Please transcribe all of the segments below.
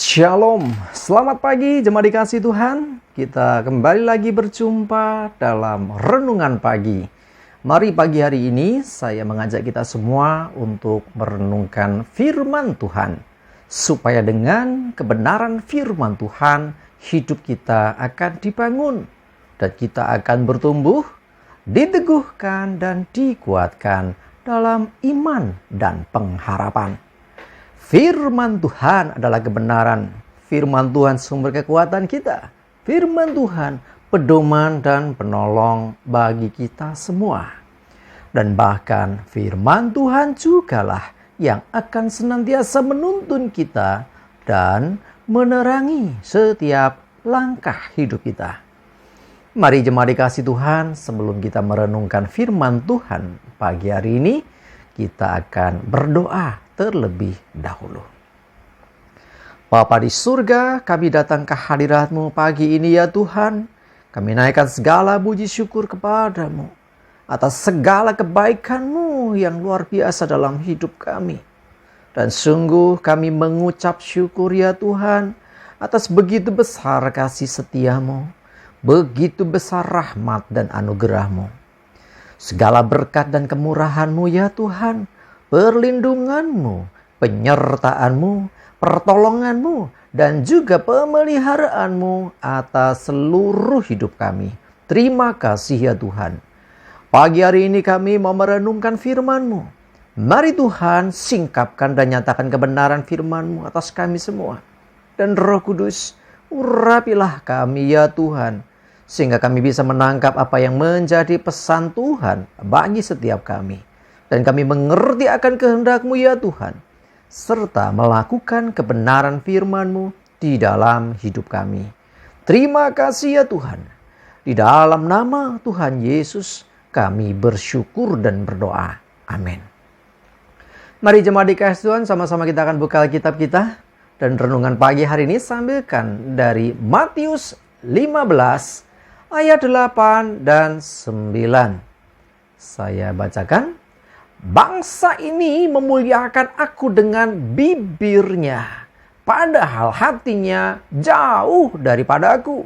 Shalom, selamat pagi jemaat dikasih Tuhan. Kita kembali lagi berjumpa dalam Renungan Pagi. Mari pagi hari ini saya mengajak kita semua untuk merenungkan firman Tuhan. Supaya dengan kebenaran firman Tuhan, hidup kita akan dibangun. Dan kita akan bertumbuh, diteguhkan dan dikuatkan dalam iman dan pengharapan. Firman Tuhan adalah kebenaran. Firman Tuhan sumber kekuatan kita. Firman Tuhan pedoman dan penolong bagi kita semua. Dan bahkan firman Tuhan jugalah yang akan senantiasa menuntun kita dan menerangi setiap langkah hidup kita. Mari jemaat dikasih Tuhan, sebelum kita merenungkan firman Tuhan pagi hari ini, kita akan berdoa terlebih dahulu. Bapa di surga, kami datang ke hadirat-Mu pagi ini ya Tuhan. Kami naikkan segala puji syukur kepadamu atas segala kebaikan-Mu yang luar biasa dalam hidup kami. Dan sungguh kami mengucap syukur ya Tuhan atas begitu besar kasih setia-Mu, begitu besar rahmat dan anugerah-Mu. Segala berkat dan kemurahan-Mu ya Tuhan, perlindungan-Mu, penyertaan-Mu, pertolongan-Mu, dan juga pemeliharaanmu atas seluruh hidup kami. Terima kasih ya Tuhan. Pagi hari ini kami mau merenungkan firman-Mu. Mari Tuhan singkapkan dan nyatakan kebenaran firman-Mu atas kami semua. Dan Roh Kudus, urapilah kami ya Tuhan, sehingga kami bisa menangkap apa yang menjadi pesan Tuhan bagi setiap kami. Dan kami mengerti akan kehendak-Mu ya Tuhan, serta melakukan kebenaran firman-Mu di dalam hidup kami. Terima kasih ya Tuhan. Di dalam nama Tuhan Yesus kami bersyukur dan berdoa. Amin. Mari jemaat dikasih Tuhan, sama-sama kita akan buka Alkitab kita. Dan renungan pagi hari ini sambilkan dari Matius 15 ayat 8 dan 9. Saya bacakan. Bangsa ini memuliakan aku dengan bibirnya, padahal hatinya jauh daripada aku.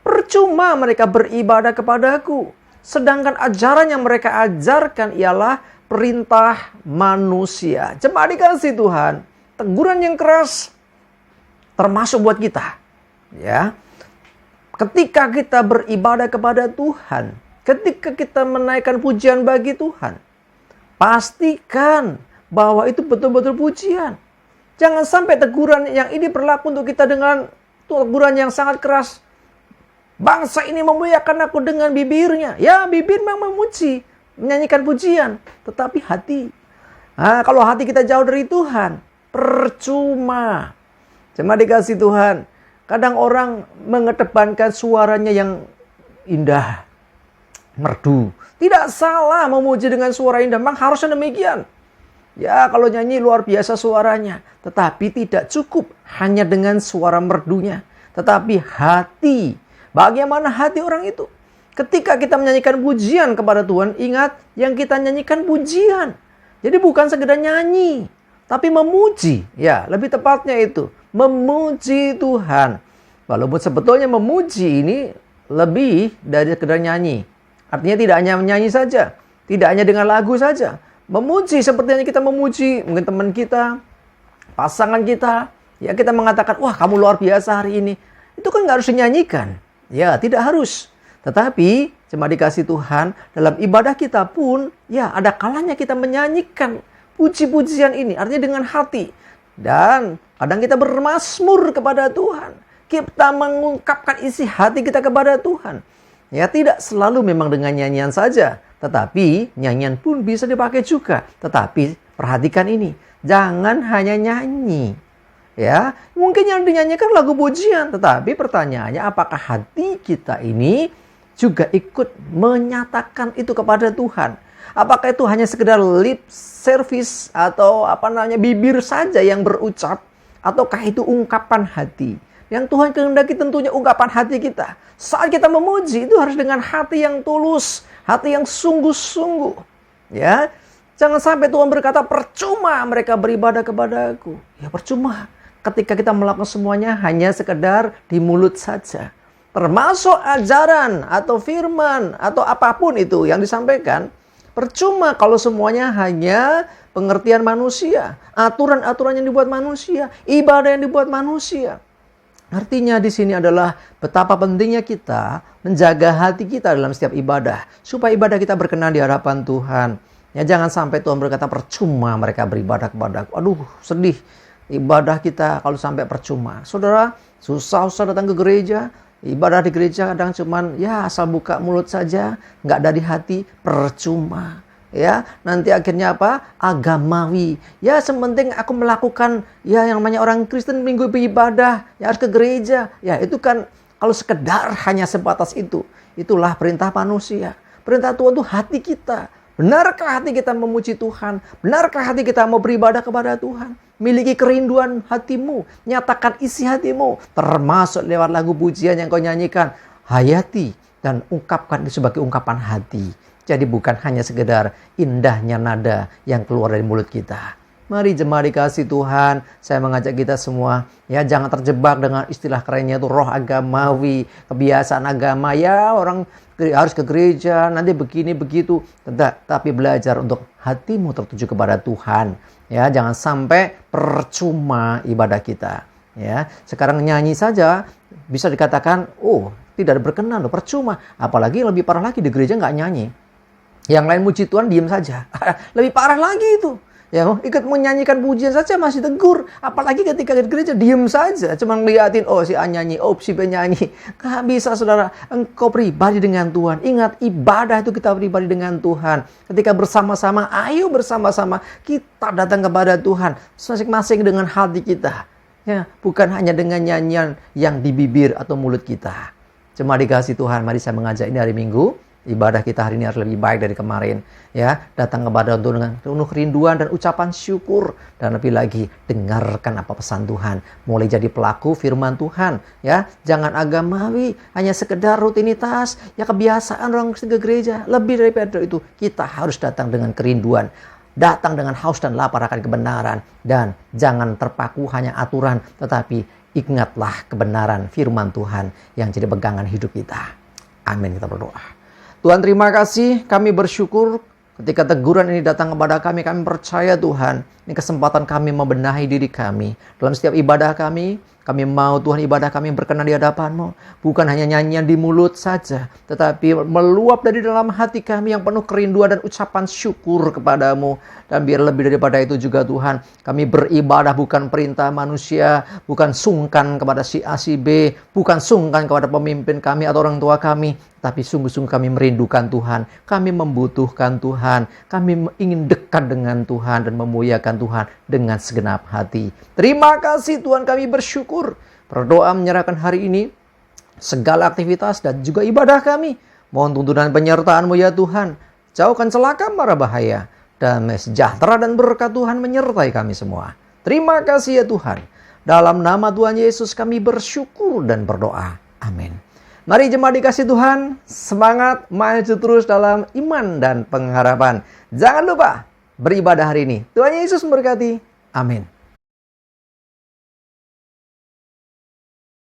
Percuma mereka beribadah kepada aku, sedangkan ajaran yang mereka ajarkan ialah perintah manusia. Jemaat dikasih Tuhan, teguran yang keras termasuk buat kita. Ya, ketika kita beribadah kepada Tuhan, ketika kita menaikkan pujian bagi Tuhan, pastikan bahwa itu betul-betul pujian. Jangan sampai teguran yang ini berlaku untuk kita dengan teguran yang sangat keras. Bangsa ini memuliakan aku dengan bibirnya. Ya, bibir memang memuji, menyanyikan pujian. Tetapi hati, kalau hati kita jauh dari Tuhan, percuma. Cuma dikasih Tuhan. Kadang orang mengedepankan suaranya yang indah, merdu. Tidak salah memuji dengan suara indah, memang harusnya demikian. Ya, kalau nyanyi luar biasa suaranya. Tetapi tidak cukup hanya dengan suara merdunya. Tetapi hati. Bagaimana hati orang itu? Ketika kita menyanyikan pujian kepada Tuhan, ingat yang kita nyanyikan pujian. Jadi bukan sekedar nyanyi, tapi memuji. Ya, lebih tepatnya itu. Memuji Tuhan. Walaupun sebetulnya memuji ini lebih dari sekedar nyanyi. Artinya tidak hanya menyanyi saja, tidak hanya dengan lagu saja. Memuji seperti yang kita memuji mungkin teman kita, pasangan kita. Ya, kita mengatakan, wah kamu luar biasa hari ini. Itu kan nggak harus dinyanyikan. Ya, tidak harus. Tetapi, cuma dikasih Tuhan, dalam ibadah kita pun, ya ada kalanya kita menyanyikan puji-pujian ini. Artinya dengan hati. Dan kadang kita bermazmur kepada Tuhan. Kita mengungkapkan isi hati kita kepada Tuhan. Ya, tidak selalu memang dengan nyanyian saja. Tetapi nyanyian pun bisa dipakai juga. Tetapi perhatikan ini. Jangan hanya nyanyi. Ya, mungkin yang dinyanyikan lagu pujian. Tetapi pertanyaannya, apakah hati kita ini juga ikut menyatakan itu kepada Tuhan? Apakah itu hanya sekedar lip service atau bibir saja yang berucap? Ataukah itu ungkapan hati? Yang Tuhan kehendaki tentunya ungkapan hati kita. Saat kita memuji itu harus dengan hati yang tulus, hati yang sungguh-sungguh. Ya, jangan sampai Tuhan berkata percuma mereka beribadah kepada aku. Ya percuma. ketika kita melakukan semuanya hanya sekedar di mulut saja. Termasuk ajaran atau firman atau apapun itu yang disampaikan. Percuma kalau semuanya hanya pengertian manusia. Aturan-aturan yang dibuat manusia. Ibadah yang dibuat manusia. Artinya di sini adalah betapa pentingnya kita menjaga hati kita dalam setiap ibadah. Supaya ibadah kita berkenan di hadapan Tuhan. Ya, jangan sampai Tuhan berkata percuma mereka beribadah kepadaku. Aduh, sedih. Ibadah kita kalau sampai percuma. Saudara, susah datang ke gereja. Ibadah di gereja kadang cuman ya asal buka mulut saja. Nggak dari hati, percuma. Ya, nanti akhirnya apa? Agamawi. Ya, sementing aku melakukan ya yang namanya orang Kristen minggu beribadah, ya harus ke gereja. Ya, itu kan kalau sekedar hanya sebatas itu. Itulah perintah manusia. Perintah Tuhan itu hati kita. Benarkah hati kita memuji Tuhan? Benarkah hati kita mau beribadah kepada Tuhan? Miliki kerinduan hatimu, nyatakan isi hatimu, termasuk lewat lagu pujian yang kau nyanyikan. Hayati dan ungkapkan itu sebagai ungkapan hati. Jadi bukan hanya sekedar indahnya nada yang keluar dari mulut kita. Mari jemaat dikasih Tuhan, saya mengajak kita semua, ya jangan terjebak dengan istilah kerennya itu roh agamawi, kebiasaan agama. Ya orang harus ke gereja, nanti begini begitu. Tapi belajar untuk hatimu tertuju kepada Tuhan. Ya, jangan sampai percuma ibadah kita. Ya, sekarang nyanyi saja bisa dikatakan, oh tidak berkenan loh, percuma. Apalagi lebih parah lagi di gereja nggak nyanyi. Yang lain muji Tuhan diam saja. Lebih parah lagi itu. Ya, ikut menyanyikan pujian saja masih tegur. Apalagi ketika di gereja diam saja. Cuma ngeliatin, oh si A nyanyi, oh si B nyanyi. Gak bisa saudara. Engkau pribadi dengan Tuhan. Ingat, ibadah itu kita pribadi dengan Tuhan. Ketika bersama-sama, ayo bersama-sama kita datang kepada Tuhan. Masing-masing dengan hati kita. Ya, bukan hanya dengan nyanyian yang di bibir atau mulut kita. Cuma dikasih Tuhan, mari saya mengajak ini hari Minggu. Ibadah kita hari ini harus lebih baik dari kemarin. Ya, datang kepada Tuhan dengan penuh kerinduan dan ucapan syukur. Dan lebih lagi, dengarkan apa pesan Tuhan. Mulai jadi pelaku firman Tuhan. Ya, jangan agamawi, hanya sekedar rutinitas. Ya, kebiasaan orang Kristen ke gereja. Lebih daripada itu, kita harus datang dengan kerinduan. Datang dengan haus dan lapar akan kebenaran. Dan jangan terpaku hanya aturan. Tetapi ingatlah kebenaran firman Tuhan yang jadi pegangan hidup kita. Amin, kita berdoa. Tuhan terima kasih, kami bersyukur ketika teguran ini datang kepada kami percaya Tuhan, ini kesempatan kami membenahi diri kami. Dalam setiap ibadah kami mau Tuhan ibadah kami berkenan di hadapan-Mu. Bukan hanya nyanyian di mulut saja, tetapi meluap dari dalam hati kami yang penuh kerinduan dan ucapan syukur kepada-Mu. Dan biar lebih daripada itu juga Tuhan, kami beribadah bukan perintah manusia, bukan sungkan kepada si A, si B, bukan sungkan kepada pemimpin kami atau orang tua kami, tapi sungguh-sungguh kami merindukan Tuhan, kami membutuhkan Tuhan, kami ingin dekat dengan Tuhan dan memuliakan Tuhan dengan segenap hati. Terima kasih Tuhan, kami bersyukur. Berdoa menyerahkan hari ini segala aktivitas dan juga ibadah kami. Mohon tuntunan penyertaan-Mu ya Tuhan. Jauhkan celaka mara bahaya. Damai sejahtera dan berkat Tuhan menyertai kami semua. Terima kasih ya Tuhan. Dalam nama Tuhan Yesus kami bersyukur dan berdoa. Amin. Mari jemaat dikasih Tuhan, semangat maju terus dalam iman dan pengharapan. Jangan lupa beribadah hari ini. Tuhan Yesus memberkati. Amin.